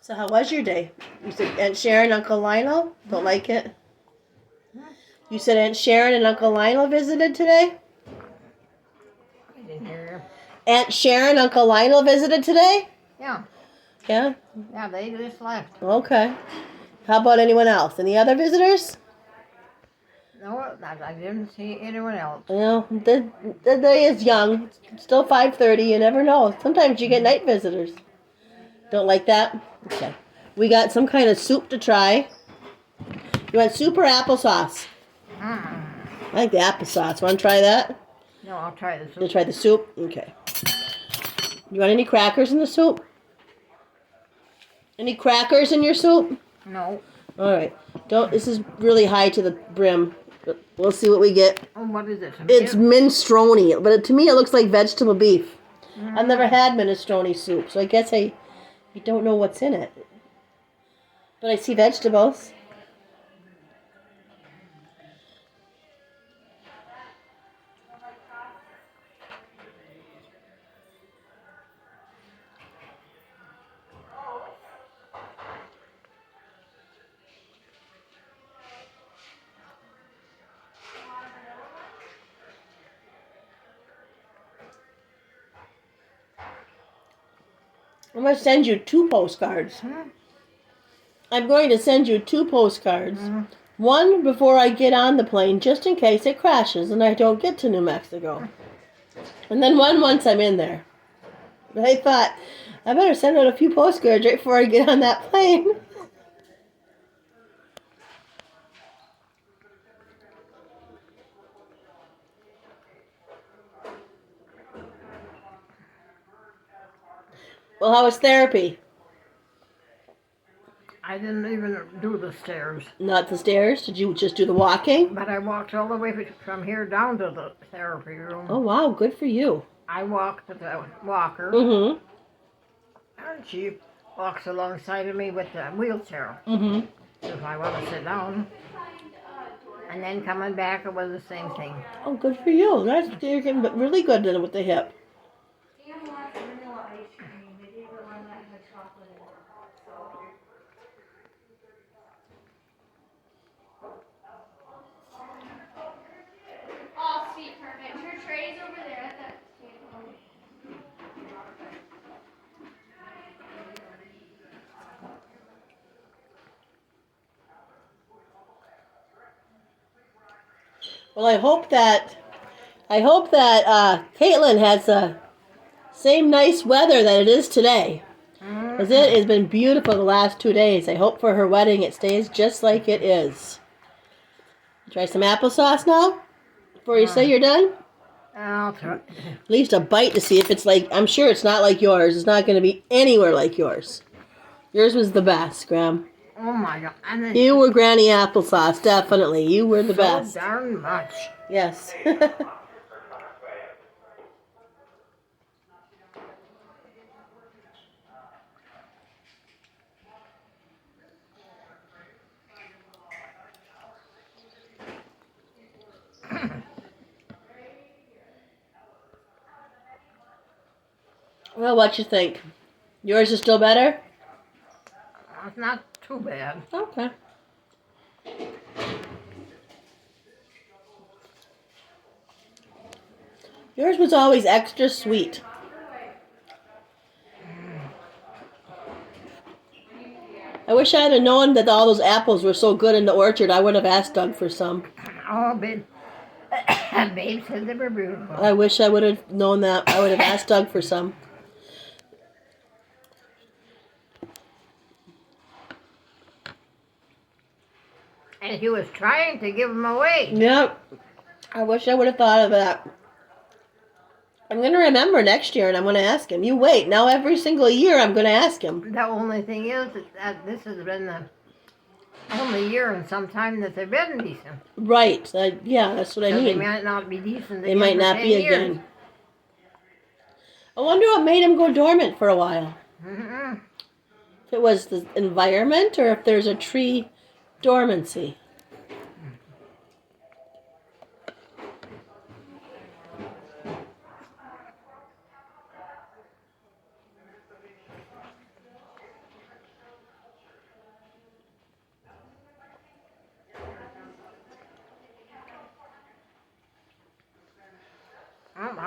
So how was your day? You said Aunt Sharon, Uncle Lionel? Don't like it? You said Aunt Sharon and Uncle Lionel visited today? I didn't hear Aunt Sharon, Uncle Lionel visited today? you. Yeah. Yeah? Yeah, they just left. Okay. How about anyone else? Any other visitors? No, I didn't see anyone else. You know, the day is young. It's still 5:30. You never know. Sometimes you get night visitors. Don't like that? Okay. We got some kind of soup to try. You want soup or applesauce? Mm. I like the applesauce. Want to try that? No, I'll try the You soup. try the soup? Okay. You want any crackers in the soup? Any crackers in your soup? No. All right. Don't. This is really high to the brim. But we'll see what we get. Oh, what is it? It's minestrone, but to me it looks like vegetable beef. I've never Mm. had minestrone soup, so I guess I don't know what's in it. But I see vegetables. I'm going to send you 2 postcards. Mm. I'm going to send you 2 postcards. Mm. One before I get on the plane, just in case it crashes and I don't get to New Mexico. And then one once I'm in there. But I thought, I better send out a few postcards right before I get on that plane. Well, how was therapy? I didn't even do the stairs. Not the stairs? Did you just do the walking? But I walked all the way from here down to the therapy room. Oh, wow. Good for you. I walked with the walker, Mm-hmm. and she walks alongside of me with the wheelchair. Mm-hmm. If I want to sit down. And then coming back, it was the same thing. Oh, good for you. That's you're getting really good with the hip. Oh, sweet, perfect. Her tray's over there at the table. Well, I hope that Caitlin has the same nice weather that it is today. Because it has been beautiful the last 2 days. I hope for her wedding it stays just like it is. Try some applesauce now? Before you say you're done? I'll try. At least a bite to see if it's like... I'm sure it's not like yours. It's not going to be anywhere like yours. Yours was the best, Graham. Oh my God. And then You were Granny Applesauce, definitely. You were the so best. darn much. Yes. Well, what you think? Yours is still better? It's not too bad. Okay. Yours was always extra sweet. I wish I had known that all those apples were so good in the orchard. I would have asked Doug for some. Oh, babe. Babe said they were beautiful. I wish I would have known that. I would have asked Doug for some. And he was trying to give them away. Yep. I wish I would have thought of that. I'm going to remember next year and I'm going to ask him. You wait. Now every single year I'm going to ask him. The only thing is that this has been the only year in some time that they've been decent. Right. Yeah, that's what I So they mean. might not be decent. They might for not 10 be years. again. I wonder what made him go dormant for a while. Mm-mm. If it was the environment or if there's a tree dormancy.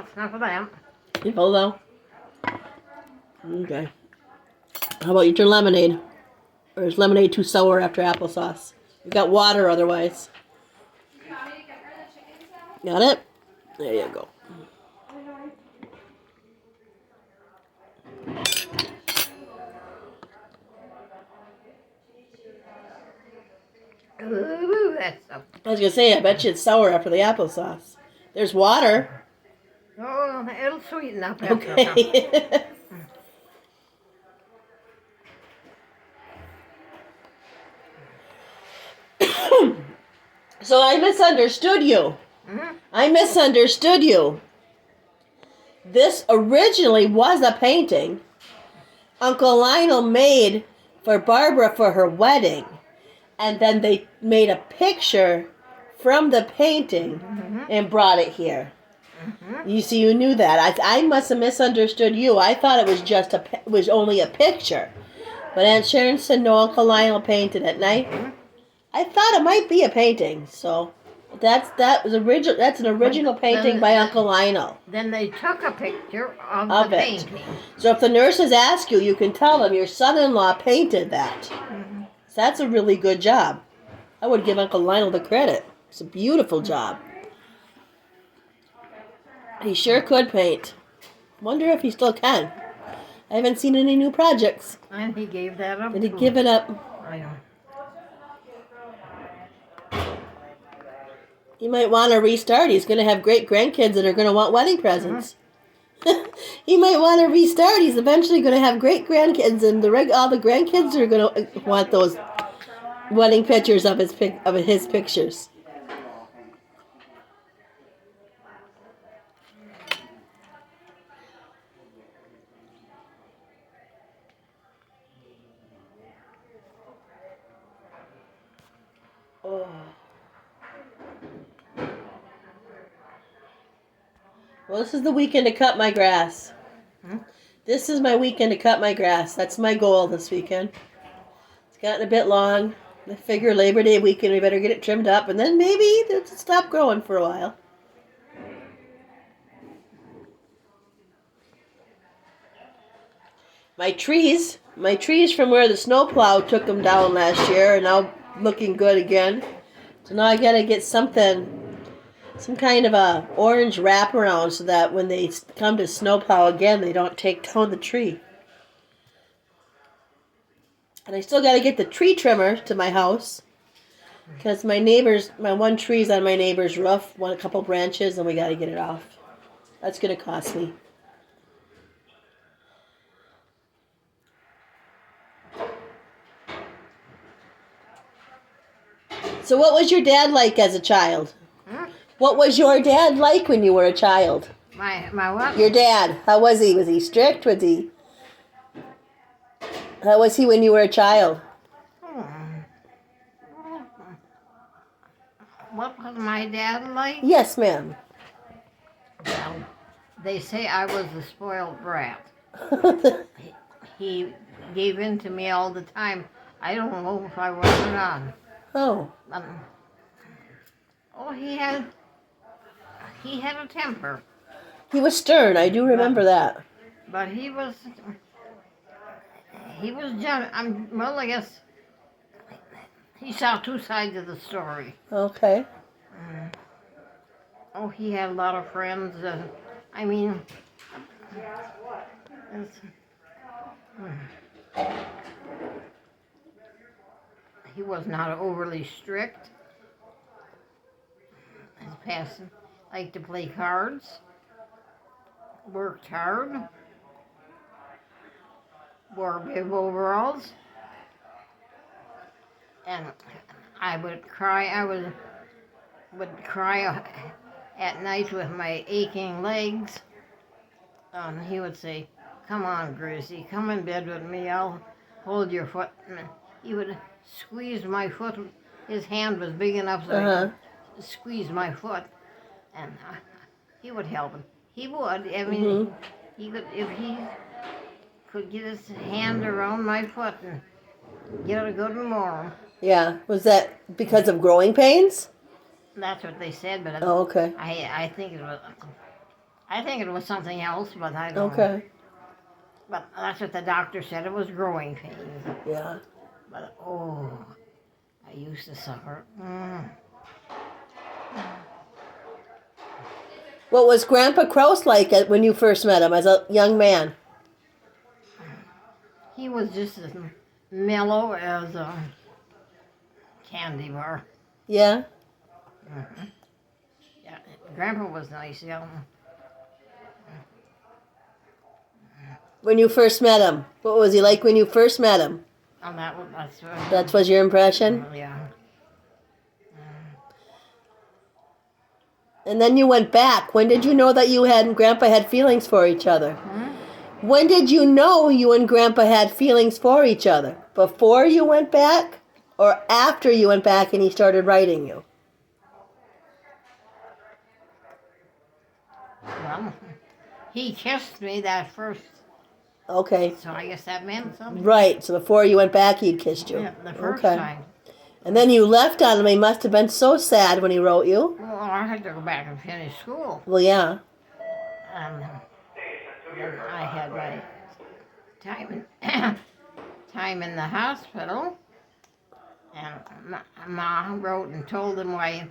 That's enough of that. You full though? Okay. How about you turn lemonade? Or is lemonade too sour after applesauce? You got water otherwise. You want me to get rid of the chickens now? Got it? There you go. Ooh, that's so. I was gonna say, I bet you it's sour after the applesauce. There's water. Oh, it'll sweeten up after a couple. Okay. So I misunderstood you. Mhm. I misunderstood you. This originally was a painting Uncle Lionel made for Barbara for her wedding. And then they made a picture from the painting and brought it here. You see, you knew that. I must have misunderstood you. I thought it was just it was only a picture. But Aunt Sharon said no, Uncle Lionel painted at night. I thought it might be a painting. So that was original. That's an original painting by Uncle Lionel. Then they took a picture of Of the it. painting. So if the nurses ask you, you can tell them your son-in-law painted that. So that's a really good job. I would give Uncle Lionel the credit. It's a beautiful job. He sure could paint. Wonder if he still can. I haven't seen any new projects. And he gave that up. Did he too. give it up? I know. He might want to restart. He's going to have great grandkids that are going to want wedding presents. He might want to restart. He's eventually going to have great grandkids, and all the grandkids are going to want those wedding pictures of his pictures. Oh. Well, this is the weekend to cut my grass. This is my weekend to cut my grass. That's my goal this weekend. It's gotten a bit long. I figure Labor Day weekend we better get it trimmed up, and then maybe it'll stop growing for a while. My trees from where the snowplow took them down last year are now looking good again. So now I gotta get some kind of a orange wraparound so that when they come to snowplow again, they don't take down the tree. And I still got to get the tree trimmer to my house because my one tree's on my neighbor's roof, a couple branches, and we got to get it off. That's going to cost me. So what was your dad like as a child? What was your dad like when you were a child? My what? Your dad, how was he? Was he strict? How was he when you were a child? What was my dad like? Yes, ma'am. Well, they say I was a spoiled brat. He gave in to me all the time. I don't know if I was or not. Oh. He had a temper, He was stern. I do remember that. but he was well, I guess he saw two sides of the story. Okay. Oh, he had a lot of friends. I mean, he was not overly strict. His passing liked to play cards, worked hard, wore bib overalls, and I would cry. I would cry at night with my aching legs. And he would say, "Come on, Gracie, come in bed with me. I'll hold your foot." And he would squeeze my foot. His hand was big enough so he could squeeze my foot, and he would help him. He would. I mean, he could if he could get his hand around my foot and get a good warm. Yeah. Was that because of growing pains? That's what they said, but Oh, okay. I think it was. I think it was something else, but I don't know. Okay. But that's what the doctor said. It was growing pains. Yeah. But oh, I used to suffer. What was Grandpa Kraus like when you first met him as a young man? He was just as mellow as a candy bar. Yeah. Yeah, Grandpa was nice. Yeah. When you first met him, what was he like when you first met him? And that's That was your impression? yeah. And then you went back. When did you know that you and Grandpa had feelings for each other? When did you know you and Grandpa had feelings for each other? Before you went back or after you went back and he started writing you? Well, he kissed me that first, Okay. so I guess that meant something. Right. So before you went back, he'd kissed you. Yeah, the first Okay. time. And then you left on him. He must have been so sad when he wrote you. Well, I had to go back and finish school. Well, yeah. And then I had my time in the hospital, and Ma wrote and told him why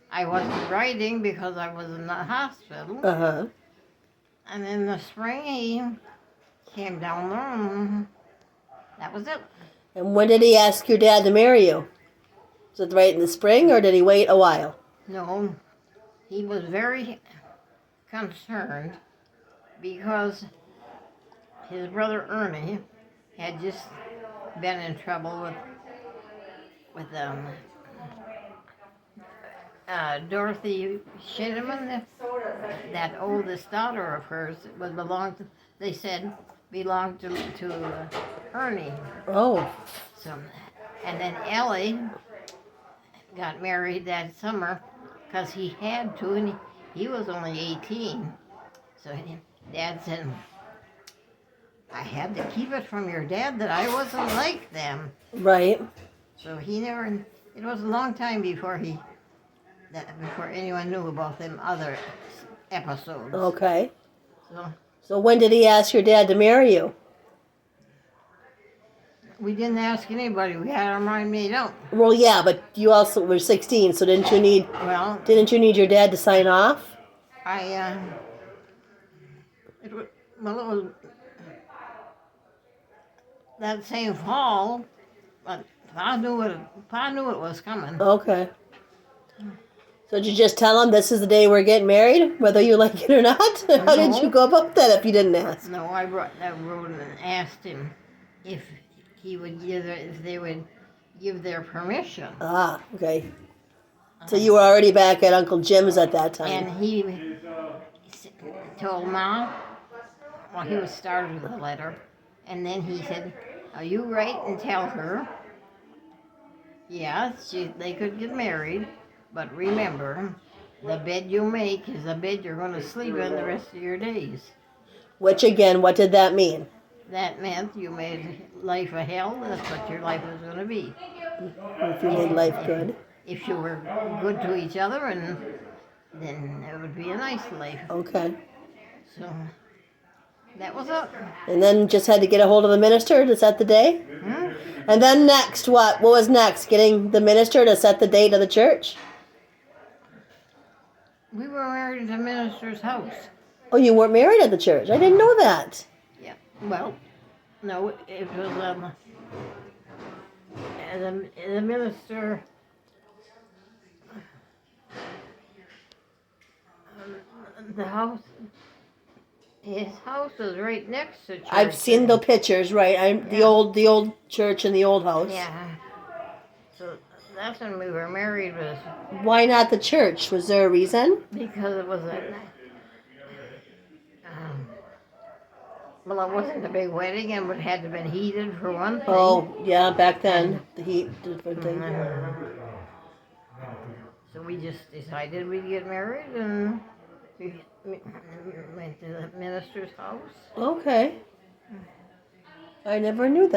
I wasn't writing because I was in the hospital. Uh-huh. And in the spring he came down there, and that was it. And when did he ask your dad to marry you? Was it right in the spring or did he wait a while? No, he was very concerned because his brother Ernie had just been in trouble with Dorothy Shinneman, that oldest daughter of hers, they said belonged to Ernie. Oh. So, and then Ellie got married that summer because he had to, and he was only 18. So Dad said, I had to keep it from your dad that I wasn't like them. Right. So he never, it was a long time before anyone knew about them other episodes. Okay. So So when did he ask your dad to marry you? we didn't ask anybody. We had our mind made up. Well, yeah, but you also were 16, so didn't you need your dad to sign off? It was that same fall, but Pa knew it was coming. Okay. So did you just tell him this is the day we're getting married, whether you like it or not? How did No. you go about that if you didn't ask? No, I wrote and asked him if they would give their permission. Ah, okay. So you were already back at Uncle Jim's at that time. And he told Ma, well, he was started with the letter, and then he said, "Now you write and tell her, yes, they could get married, but remember, the bed you make is the bed you're going to sleep in the rest of your days." Which again, what did that mean? That meant you made life a hell. That's what your life was going to be. If you made life good. If you were good to each other, and then it would be a nice life. Okay. So that was it. And then just had to get a hold of the minister to set the day? And then next, what? What was next? Getting the minister to set the date of the church? We were married at the minister's house. Oh, you weren't married at the church. I didn't know that. Yeah. Well, no, it was the minister. The house. His house was right next to church. I've seen the pictures, right? The old church and the old house. Yeah. So that's when we were married, was Why not the church? Was there a reason? because it was well, it wasn't a big wedding, and it had to have been heated for one thing. Oh, yeah, back then the heat, different thing. So we just decided we'd get married, and we went to the minister's house. Okay. I never knew that.